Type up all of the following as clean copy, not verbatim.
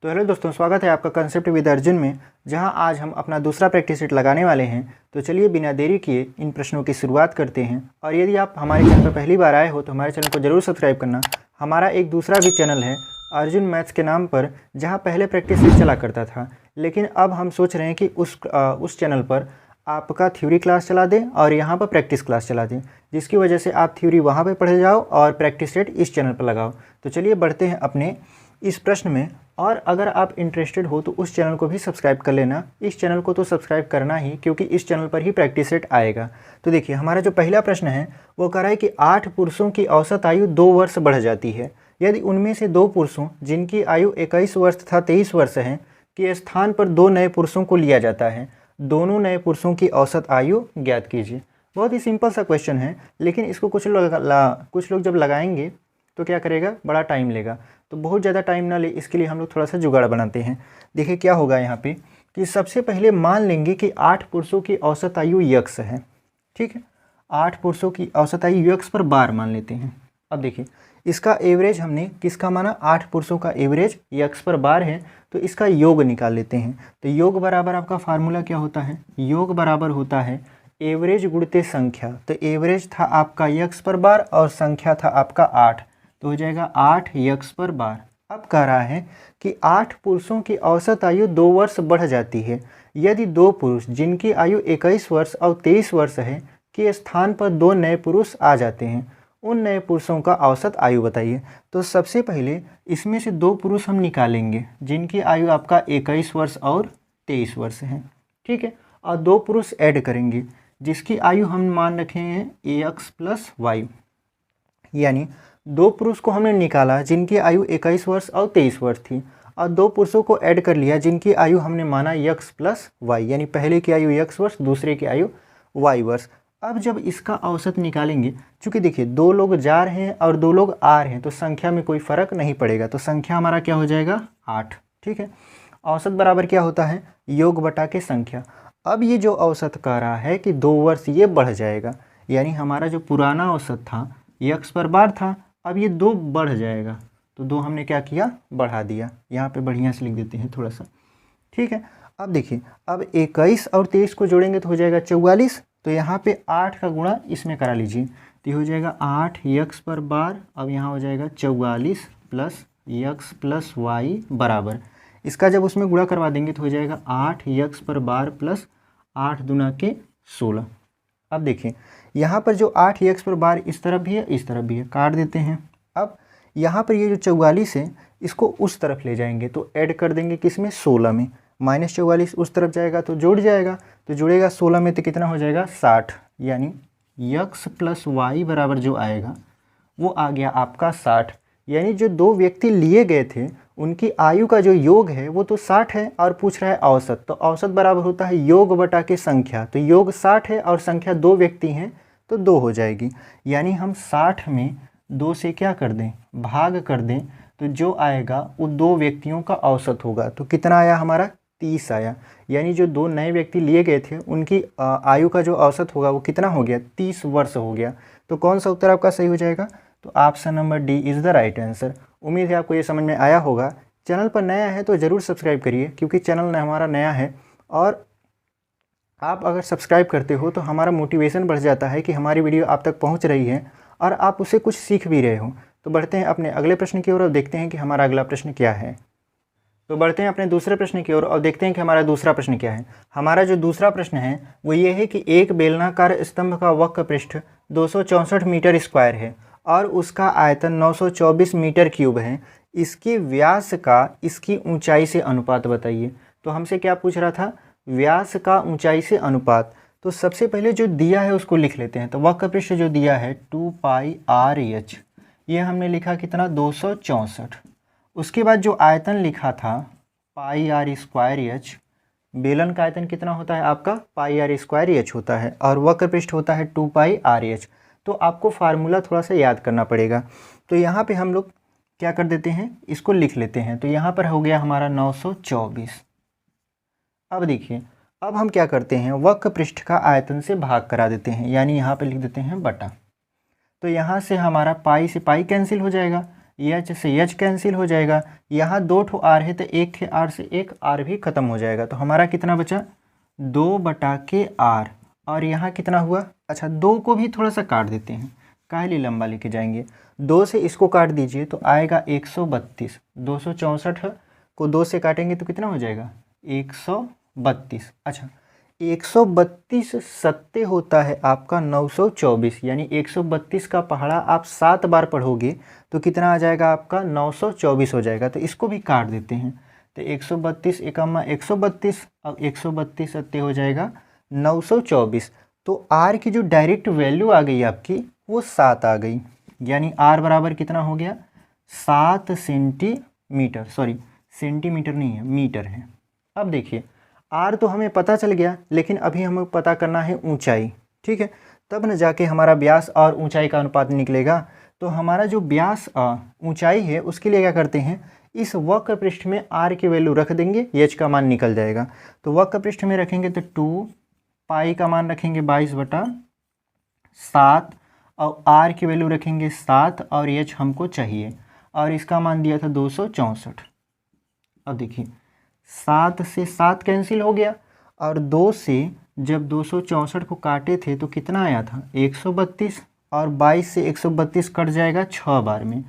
तो हेलो दोस्तों, स्वागत है आपका कंसेप्ट विद अर्जुन में, जहां आज हम अपना दूसरा प्रैक्टिस सेट लगाने वाले हैं। तो चलिए बिना देरी किए इन प्रश्नों की शुरुआत करते हैं। और यदि आप हमारे चैनल पर पहली बार आए हो तो हमारे चैनल को जरूर सब्सक्राइब करना। हमारा एक दूसरा भी चैनल है अर्जुन मैथ्स के नाम पर, जहाँ पहले प्रैक्टिस सेट चला करता था, लेकिन अब हम सोच रहे हैं कि उस चैनल पर आपका थ्योरी क्लास चला दें और यहाँ पर प्रैक्टिस क्लास चला दें, जिसकी वजह से आप थ्योरी वहाँ पर पढ़ जाओ और प्रैक्टिस सेट इस चैनल पर लगाओ। तो चलिए बढ़ते हैं अपने इस प्रश्न में। और अगर आप इंटरेस्टेड हो तो उस चैनल को भी सब्सक्राइब कर लेना। इस चैनल को तो सब्सक्राइब करना ही, क्योंकि इस चैनल पर ही प्रैक्टिस सेट आएगा। तो देखिए, हमारा जो पहला प्रश्न है वो कह रहा है कि 8 पुरुषों की औसत आयु 2 वर्ष बढ़ जाती है यदि उनमें से 2 पुरुषों जिनकी आयु 21 वर्ष तथा 23 वर्ष है के स्थान पर 2 नए पुरुषों को लिया जाता है। दोनों नए पुरुषों की औसत आयु ज्ञात कीजिए। बहुत ही सिंपल सा क्वेश्चन है, लेकिन इसको कुछ लोग जब लगाएंगे तो क्या करेगा, बड़ा टाइम लेगा। तो बहुत ज़्यादा टाइम ना ले, इसके लिए हम लोग थोड़ा सा जुगाड़ बनाते हैं। देखिए क्या होगा यहाँ पे कि सबसे पहले मान लेंगे कि 8 पुरुषों की औसत आयु यक्स है। ठीक है, 8 पुरुषों की औसत आयु यक्स पर बार मान लेते हैं। अब देखिए, इसका एवरेज हमने किसका माना, 8 पुरुषों का एवरेज यक्स पर बार है, तो इसका योग निकाल लेते हैं। तो योग बराबर आपका फार्मूला क्या होता है, योग बराबर होता है एवरेज गुणित संख्या। तो एवरेज था आपका यक्स पर बार और संख्या था आपका 8, तो हो जाएगा 8 यक्स पर बार। अब कह रहा है कि 8 पुरुषों की औसत आयु 2 वर्ष बढ़ जाती है यदि 2 पुरुष जिनकी आयु 21 वर्ष और 23 वर्ष है के स्थान पर 2 नए पुरुष आ जाते हैं। उन नए पुरुषों का औसत आयु बताइए। तो सबसे पहले इसमें से 2 पुरुष हम निकालेंगे जिनकी आयु आपका 21 वर्ष और 23 वर्ष है। ठीक है, और 2 पुरुष ऐड करेंगे जिसकी आयु हम मान रखे हैं एक्स प्लस वाई, यानी 2 पुरुष को हमने निकाला जिनकी आयु 21 वर्ष और 23 वर्ष थी, और 2 पुरुषों को ऐड कर लिया जिनकी आयु हमने माना यक्स प्लस वाई, यानी पहले की आयु यक्स वर्ष, दूसरे की आयु वाई वर्ष। अब जब इसका औसत निकालेंगे, चूँकि देखिए 2 लोग जा रहे हैं और 2 लोग आ रहे हैं, तो संख्या में कोई फ़र्क नहीं पड़ेगा, तो संख्या हमारा क्या हो जाएगा 8। ठीक है, औसत बराबर क्या होता है, योग बटा के संख्या। अब ये जो औसत कह रहा है कि 2 वर्ष ये बढ़ जाएगा, यानी हमारा जो पुराना औसत था यक्स पर बार था, अब ये 2 बढ़ जाएगा। तो 2 हमने क्या किया, बढ़ा दिया। यहाँ पे बढ़िया से लिख देते हैं थोड़ा सा। ठीक है, अब देखिए, अब 21 और 23 को जोड़ेंगे तो हो जाएगा 44। तो यहाँ पे 8 का गुणा इसमें करा लीजिए, तो हो जाएगा 8 यक्स पर बार। अब यहाँ हो जाएगा 44 प्लस यक्स प्लस वाई बराबर, इसका जब उसमें गुणा करवा देंगे तो हो जाएगा 8 यक्स पर बार प्लस 8 दूना के 16। अब देखिए, यहाँ पर जो 8 यक्स पर बार इस तरफ भी है इस तरफ भी है, काट देते हैं। अब यहाँ पर ये जो 44 है इसको उस तरफ ले जाएंगे, तो ऐड कर देंगे किसमें, 16 में। -44 उस तरफ जाएगा तो जुड़ जाएगा, तो जुड़ेगा 16 में, तो कितना हो जाएगा 60, यानी यक्स प्लस वाई बराबर जो आएगा वो आ गया आपका 60। यानी जो 2 व्यक्ति लिए गए थे उनकी आयु का जो योग है वो तो 60 है, और पूछ रहा है औसत, तो औसत बराबर होता है योग बटा के संख्या। तो योग 60 है और संख्या 2 व्यक्ति हैं, तो 2 हो जाएगी। यानी हम 60 में 2 से क्या कर दें, भाग कर दें, तो जो आएगा वो 2 व्यक्तियों का औसत होगा। तो कितना आया हमारा, 30 आया। यानी जो 2 नए व्यक्ति लिए गए थे उनकी आयु का जो औसत होगा वो कितना हो गया, 30 वर्ष हो गया। तो कौन सा उत्तर आपका सही हो जाएगा, तो option number D is the right answer. उम्मीद है आपको ये समझ में आया होगा। चैनल पर नया है तो ज़रूर सब्सक्राइब करिए, क्योंकि चैनल हमारा नया है, और आप अगर सब्सक्राइब करते हो तो हमारा मोटिवेशन बढ़ जाता है कि हमारी वीडियो आप तक पहुंच रही है और आप उससे कुछ सीख भी रहे हो। तो बढ़ते हैं अपने अगले प्रश्न की ओर और देखते हैं कि हमारा अगला प्रश्न क्या है। तो बढ़ते हैं अपने दूसरे प्रश्न की ओर और देखते हैं कि हमारा दूसरा प्रश्न क्या है। हमारा जो दूसरा प्रश्न है वो ये है कि एक बेलनाकार स्तंभ का वक्र पृष्ठ 264 मीटर स्क्वायर है और उसका आयतन 924 मीटर क्यूब है। इसके व्यास का इसकी ऊंचाई से अनुपात बताइए। तो हमसे क्या पूछ रहा था, व्यास का ऊंचाई से अनुपात। तो सबसे पहले जो दिया है उसको लिख लेते हैं। तो वक्र पृष्ठ जो दिया है 2πr/h, ये हमने लिखा कितना, 264। उसके बाद जो आयतन लिखा था πr²h, बेलन का आयतन कितना होता है आपका, πr²h होता है, और वक्र पृष्ठ होता है 2πr/h। तो आपको फार्मूला थोड़ा सा याद करना पड़ेगा। तो यहाँ पे हम लोग क्या कर देते हैं, इसको लिख लेते हैं। तो यहाँ पर हो गया हमारा 924। अब देखिए, अब हम क्या करते हैं, वक्र पृष्ठ का आयतन से भाग करा देते हैं, यानी यहाँ पे लिख देते हैं बटा। तो यहाँ से हमारा पाई से पाई कैंसिल हो जाएगा, एच से एच कैंसिल हो जाएगा, यहाँ 2 ठो आर है तो एक है आर से एक आर भी खत्म हो जाएगा। तो हमारा कितना बचा 2/r। और यहाँ कितना हुआ, अच्छा 2 को भी थोड़ा सा काट देते हैं, काहे लिए लंबा लेके जाएंगे, 2 से इसको काट दीजिए तो आएगा 132। 264 को 2 से काटेंगे तो कितना हो जाएगा 132। अच्छा 132 सत्ते होता है आपका 924, यानी 132 का पहाड़ा आप 7 बार पढ़ोगे तो कितना आ जाएगा आपका 924 हो जाएगा। तो इसको भी काट देते हैं, तो 132 एकम्मा 132, अब 132 सत्ते हो जाएगा 924। तो आर की जो डायरेक्ट वैल्यू आ गई आपकी वो 7 आ गई, यानी आर बराबर कितना हो गया 7 सेंटीमीटर, सॉरी सेंटीमीटर नहीं है मीटर है। अब देखिए आर तो हमें पता चल गया, लेकिन अभी हमें पता करना है ऊंचाई, ठीक है, तब न जाके हमारा व्यास और ऊंचाई का अनुपात निकलेगा। तो हमारा जो व्यास ऊंचाई है उसके लिए क्या करते हैं, इस वक्र पृष्ठ में आर की वैल्यू रख देंगे, एच का मान निकल जाएगा। तो वक्र पृष्ठ में रखेंगे तो 2 पाई का मान रखेंगे 22/7 और आर की वैल्यू रखेंगे 7 और एच हमको चाहिए और इसका मान दिया था 264। अब देखिए 7 से 7 कैंसिल हो गया और 2 से जब 264 को काटे थे तो कितना आया था 132 और 22 से 132 कट जाएगा 6 बार में,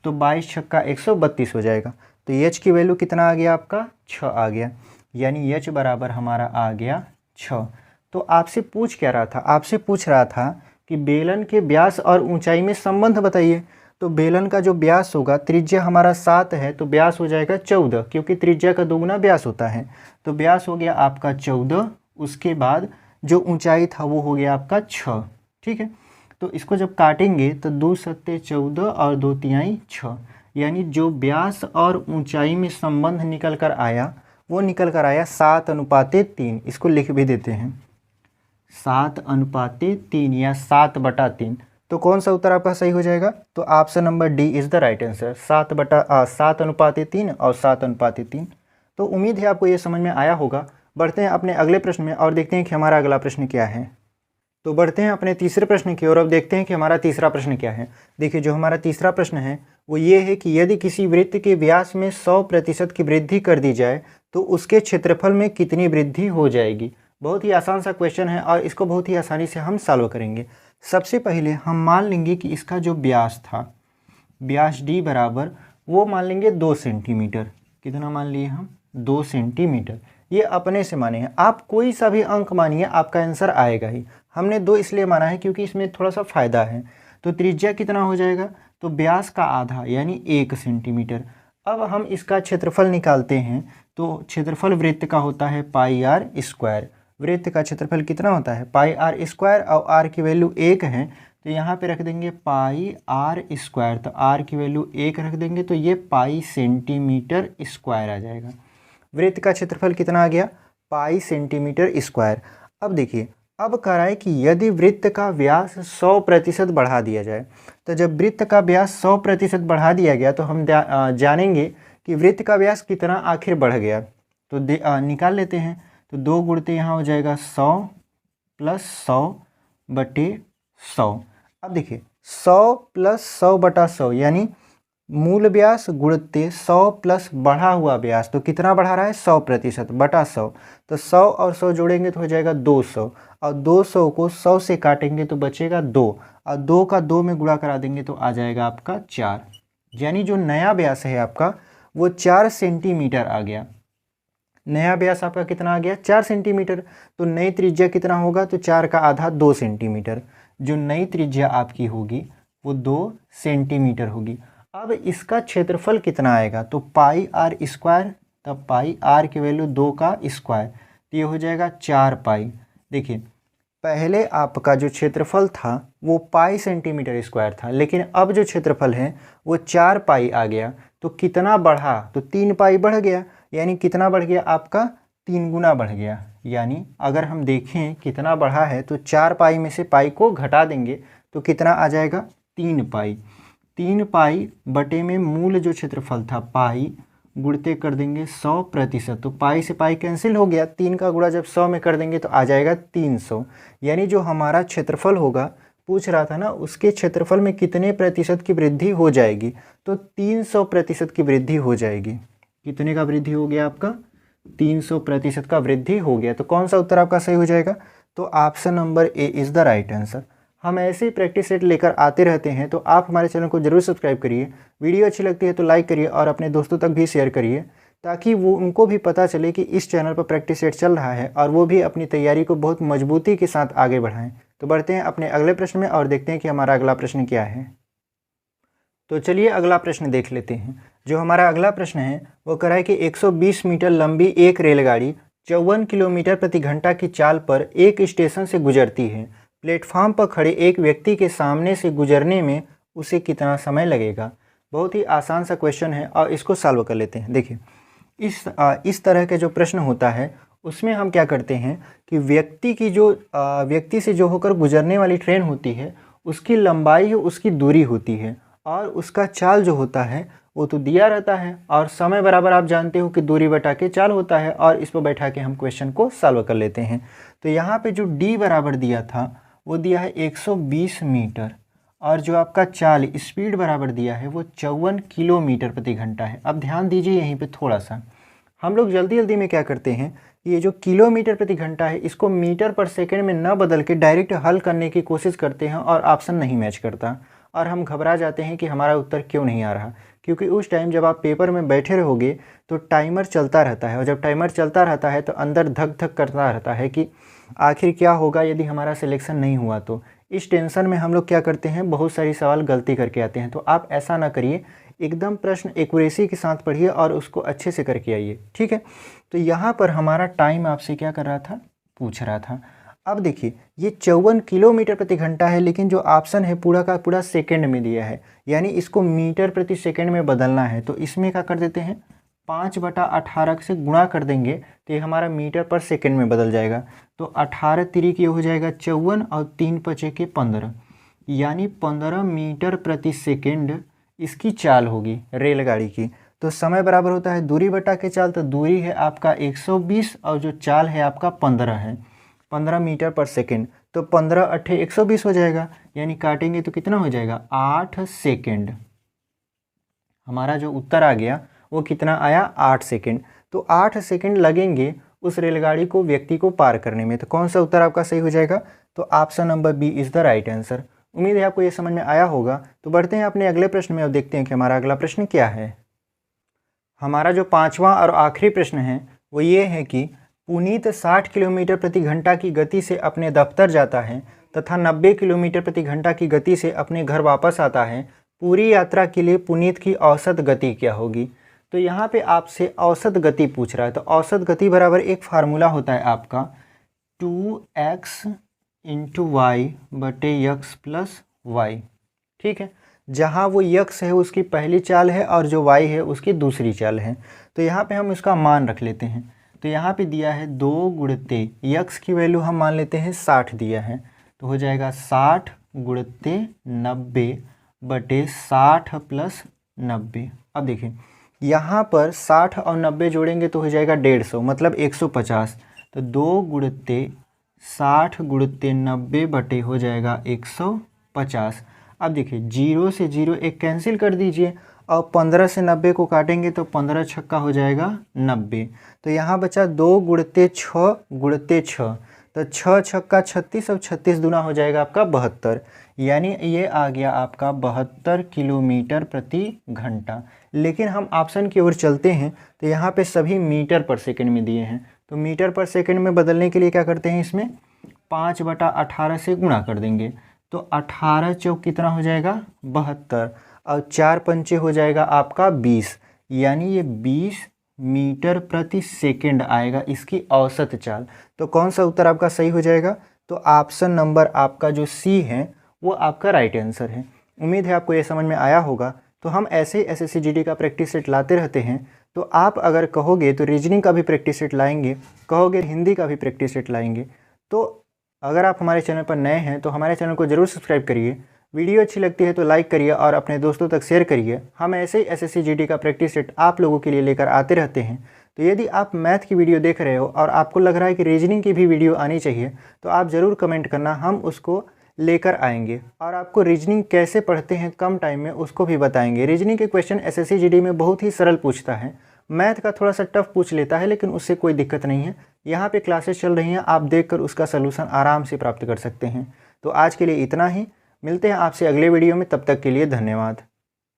तो 22 छक्का 132 हो जाएगा। तो एच की वैल्यू कितना आ गया आपका 6 आ गया, यानी एच बराबर हमारा आ गया 6। तो आपसे पूछ क्या रहा था, आपसे पूछ रहा था कि बेलन के व्यास और ऊंचाई में संबंध बताइए। तो बेलन का जो व्यास होगा, त्रिज्या हमारा 7 है तो व्यास हो जाएगा 14, क्योंकि त्रिज्या का दोगुना व्यास होता है। तो व्यास हो गया आपका 14, उसके बाद जो ऊंचाई था वो हो गया आपका 6, ठीक है। तो इसको जब काटेंगे तो 2 सत्ते 14 और 2 तिहाई 6, यानी जो व्यास और ऊंचाई में संबंध निकल कर आया वो निकल कर आया 7:3। इसको लिख भी देते हैं 7:3 या 7/3। तो कौन सा उत्तर आपका सही हो जाएगा, तो option number D is the right answer, 7/3 और 7:3। तो उम्मीद है आपको ये समझ में आया होगा। बढ़ते हैं अपने अगले प्रश्न में और देखते हैं कि हमारा अगला प्रश्न क्या है। तो बढ़ते हैं अपने तीसरे प्रश्न की ओर। अब देखते हैं कि हमारा तीसरा प्रश्न क्या है। देखिए जो हमारा तीसरा प्रश्न है वो ये है कि यदि किसी वृत्त के व्यास में 100% की वृद्धि कर दी जाए तो उसके क्षेत्रफल में कितनी वृद्धि हो जाएगी। बहुत ही आसान सा क्वेश्चन है और इसको बहुत ही आसानी से हम सॉल्व करेंगे। सबसे पहले हम मान लेंगे कि इसका जो व्यास था, व्यास डी बराबर वो मान लेंगे 2 सेंटीमीटर। कितना मान लिए हम 2 सेंटीमीटर, ये अपने से माने हैं। आप कोई सा भी अंक मानिए आपका आंसर आएगा ही। हमने 2 इसलिए माना है क्योंकि इसमें थोड़ा सा फ़ायदा है। तो त्रिज्या कितना हो जाएगा, तो व्यास का आधा यानी 1 सेंटीमीटर। अब हम इसका क्षेत्रफल निकालते हैं तो क्षेत्रफल वृत्त का होता है πr²। वृत्त का क्षेत्रफल कितना होता है πr² और r की वैल्यू 1 है तो यहाँ पे रख देंगे πr²। तो r की वैल्यू 1 रख देंगे तो ये पाई सेंटीमीटर स्क्वायर आ जाएगा। वृत्त का क्षेत्रफल कितना आ गया पाई सेंटीमीटर स्क्वायर। अब देखिए अब कह रहा है कि यदि वृत्त का व्यास 100% बढ़ा दिया जाए, तो जब वृत्त का व्यास 100% बढ़ा दिया गया तो हम जानेंगे कि वृत्त का व्यास कितना आखिर बढ़ गया। तो निकाल लेते हैं। तो 2 गुणते यहाँ हो जाएगा 100 + 100/100। अब देखिए 100 + 100/100 यानी मूल व्यास गुणते 100 प्लस बढ़ा हुआ व्यास। तो कितना बढ़ा रहा है 100% बटा 100। तो 100 और 100 जोड़ेंगे तो हो जाएगा 200 और 200 को 100 से काटेंगे तो बचेगा 2 और 2 का 2 में गुणा करा देंगे तो आ जाएगा आपका 4। यानी जो नया व्यास है आपका वो 4 सेंटीमीटर आ गया। नया व्यास आपका कितना आ गया 4 सेंटीमीटर। तो नई त्रिज्या कितना होगा, तो 4 का आधा 2 सेंटीमीटर। जो नई त्रिज्या आपकी होगी वो 2 सेंटीमीटर होगी। अब इसका क्षेत्रफल कितना आएगा, तो πr²। तब πr की वैल्यू 2 का स्क्वायर, तो ये हो जाएगा 4 पाई। देखिए पहले आपका जो क्षेत्रफल था वो पाई सेंटीमीटर स्क्वायर था, लेकिन अब जो क्षेत्रफल है वो 4 पाई आ गया। तो कितना बढ़ा, तो 3 पाई बढ़ गया। यानी कितना बढ़ गया आपका 3 गुना बढ़ गया। यानी अगर हम देखें कितना बढ़ा है तो 4 पाई में से पाई को घटा देंगे तो कितना आ जाएगा 3 पाई। 3 पाई बटे में मूल जो क्षेत्रफल था पाई गुणते कर देंगे 100%। तो पाई से पाई कैंसिल हो गया, 3 का गुणा जब 100 में कर देंगे तो आ जाएगा 300। यानी जो हमारा क्षेत्रफल होगा पूछ रहा था ना, उसके क्षेत्रफल में कितने प्रतिशत की वृद्धि हो जाएगी, तो 300% की वृद्धि हो जाएगी। कितने का वृद्धि हो गया आपका? 300% का वृद्धि हो गया। तो कौन सा उत्तर आपका सही हो जाएगा? तो option number A is the right answer. हम ऐसे ही प्रैक्टिस सेट लेकर आते रहते हैं, तो आप हमारे चैनल को जरूर सब्सक्राइब करिए। वीडियो अच्छी लगती है तो लाइक करिए और अपने दोस्तों तक भी शेयर करिए, ताकि वो उनको भी पता चले कि इस चैनल पर प्रैक्टिस सेट चल रहा है और वो भी अपनी तैयारी को बहुत मजबूती के साथ आगे बढ़ाएं। तो बढ़ते हैं अपने अगले प्रश्न में और देखते हैं कि हमारा अगला प्रश्न क्या है। तो चलिए अगला प्रश्न देख लेते हैं। जो हमारा अगला प्रश्न है वो कह रहा है कि 120 मीटर लंबी एक रेलगाड़ी 54 किलोमीटर प्रति घंटा की चाल पर एक स्टेशन से गुजरती है। प्लेटफॉर्म पर खड़े एक व्यक्ति के सामने से गुजरने में उसे कितना समय लगेगा? बहुत ही आसान सा क्वेश्चन है और इसको सॉल्व कर लेते हैं। देखिए, इस तरह के जो प्रश्न होता है उसमें हम क्या करते हैं कि व्यक्ति से जो होकर गुजरने वाली ट्रेन होती है उसकी लंबाई उसकी दूरी होती है और उसका चाल जो होता है वो तो दिया रहता है और समय बराबर आप जानते हो कि दूरी बटा के चाल होता है, और इस पर बैठा के हम क्वेश्चन को सॉल्व कर लेते हैं। तो यहाँ पे जो डी बराबर दिया था वो दिया है 120 मीटर और जो आपका चाल स्पीड बराबर दिया है वो 54 किलोमीटर प्रति घंटा है। अब ध्यान दीजिए यहीं पे थोड़ा सा, हम लोग जल्दी जल्दी में क्या करते हैं, ये जो किलोमीटर प्रति घंटा है इसको मीटर पर सेकंड में न बदल के डायरेक्ट हल करने की कोशिश करते हैं और ऑप्शन नहीं मैच करता और हम घबरा जाते हैं कि हमारा उत्तर क्यों नहीं आ रहा। क्योंकि उस टाइम जब आप पेपर में बैठे रहोगे तो टाइमर चलता रहता है और जब टाइमर चलता रहता है तो अंदर धक धक करता रहता है कि आखिर क्या होगा यदि हमारा सिलेक्शन नहीं हुआ तो। इस टेंशन में हम लोग क्या करते हैं, बहुत सारी सवाल गलती करके आते हैं। तो आप ऐसा ना करिए, एकदम प्रश्न एक्यूरेसी के साथ पढ़िए और उसको अच्छे से करके आइए, ठीक है। तो यहाँ पर हमारा टाइम आपसे क्या कर रहा था, पूछ रहा था। अब देखिए ये 54 किलोमीटर प्रति घंटा है, लेकिन जो ऑप्शन है पूरा का पूरा सेकंड में दिया है, यानी इसको मीटर प्रति सेकंड में बदलना है। तो इसमें क्या कर देते हैं, 5/18 से गुणा कर देंगे तो ये हमारा मीटर पर सेकंड में बदल जाएगा। तो 18 तिरिक ये हो जाएगा 54 और 3 पचे के 15, यानी 15 मीटर प्रति सेकंड इसकी चाल होगी रेलगाड़ी की। तो समय बराबर होता है दूरी बटा के चाल, तो दूरी है आपका 120 और जो चाल है आपका 15 है, 15 मीटर पर सेकंड। तो 15 अट्ठे 120 हो जाएगा, यानी काटेंगे तो कितना हो जाएगा, 8 सेकंड। हमारा जो उत्तर आ गया वो कितना आया, 8 सेकंड। तो 8 सेकंड लगेंगे उस रेलगाड़ी को व्यक्ति को पार करने में। तो कौन सा उत्तर आपका सही हो जाएगा? तो option number B is the right answer. उम्मीद है आपको ये समझ में आया होगा। तो बढ़ते हैं अपने अगले प्रश्न में और देखते हैं कि हमारा अगला प्रश्न क्या है। हमारा जो 5वां और आखिरी प्रश्न है वो ये है कि पुनीत 60 किलोमीटर प्रति घंटा की गति से अपने दफ्तर जाता है तथा 90 किलोमीटर प्रति घंटा की गति से अपने घर वापस आता है। पूरी यात्रा के लिए पुनीत की औसत गति क्या होगी? तो यहाँ पे आपसे औसत गति पूछ रहा है। तो औसत गति बराबर एक फार्मूला होता है आपका 2x × y बटे x प्लस वाई, ठीक है। जहाँ वो x है उसकी पहली चाल है और जो y है उसकी दूसरी चाल है। तो यहाँ पे हम उसका मान रख लेते हैं। तो यहाँ पे दिया है 2 गुणते x की वैल्यू हम मान लेते हैं 60 दिया है, तो हो जाएगा 60 गुणते 90 बटे 60 प्लस 90। अब देखिए यहाँ पर 60 और 90 जोड़ेंगे तो हो जाएगा 150, मतलब 150। तो 2 गुणते 60 गुणते 90 बटे हो जाएगा 150। अब देखिए 0 से 0 एक कैंसिल कर दीजिए और 15 से 90 को काटेंगे तो 15 छक्का हो जाएगा 90। तो यहाँ बचा 2 गुणते 6 गुणते 6, तो 6 छक्का 36 और 36 दूना हो जाएगा आपका 72, यानी ये आ गया आपका 72 किलोमीटर प्रति घंटा। लेकिन हम ऑप्शन की ओर चलते हैं तो यहाँ पे सभी मीटर पर सेकंड में दिए हैं। तो मीटर पर सेकंड में बदलने के लिए क्या करते हैं, इसमें 5/18 से गुणा कर देंगे। तो 18 चौक कितना हो जाएगा, 72, और 4 पंचे हो जाएगा आपका 20, यानी ये 20 मीटर प्रति सेकंड आएगा इसकी औसत चाल। तो कौन सा उत्तर आपका सही हो जाएगा? तो ऑप्शन नंबर आपका जो सी है वो आपका राइट आंसर है। उम्मीद है आपको ये समझ में आया होगा। तो हम ऐसे ही एसएससी जीडी का प्रैक्टिस सेट लाते रहते हैं। तो आप अगर कहोगे तो रीजनिंग का भी प्रैक्टिस सेट लाएंगे, कहोगे हिंदी का भी प्रैक्टिस सेट लाएंगे। तो अगर आप हमारे चैनल पर नए हैं तो हमारे चैनल को ज़रूर सब्सक्राइब करिए। वीडियो अच्छी लगती है तो लाइक करिए और अपने दोस्तों तक शेयर करिए। हम ऐसे ही एसएससी जीडी का प्रैक्टिस सेट आप लोगों के लिए लेकर आते रहते हैं। तो यदि आप मैथ की वीडियो देख रहे हो और आपको लग रहा है कि रीजनिंग की भी वीडियो आनी चाहिए तो आप ज़रूर कमेंट करना, हम उसको लेकर आएंगे और आपको रीजनिंग कैसे पढ़ते हैं कम टाइम में उसको भी बताएंगे। रीजनिंग के क्वेश्चन एसएससी जीडी में बहुत ही सरल पूछता है, मैथ का थोड़ा सा टफ पूछ लेता है, लेकिन उससे कोई दिक्कत नहीं है। यहाँ पे क्लासेस चल रही हैं, आप देखकर उसका सलूशन आराम से प्राप्त कर सकते हैं। तो आज के लिए इतना ही, मिलते हैं आपसे अगले वीडियो में, तब तक के लिए धन्यवाद।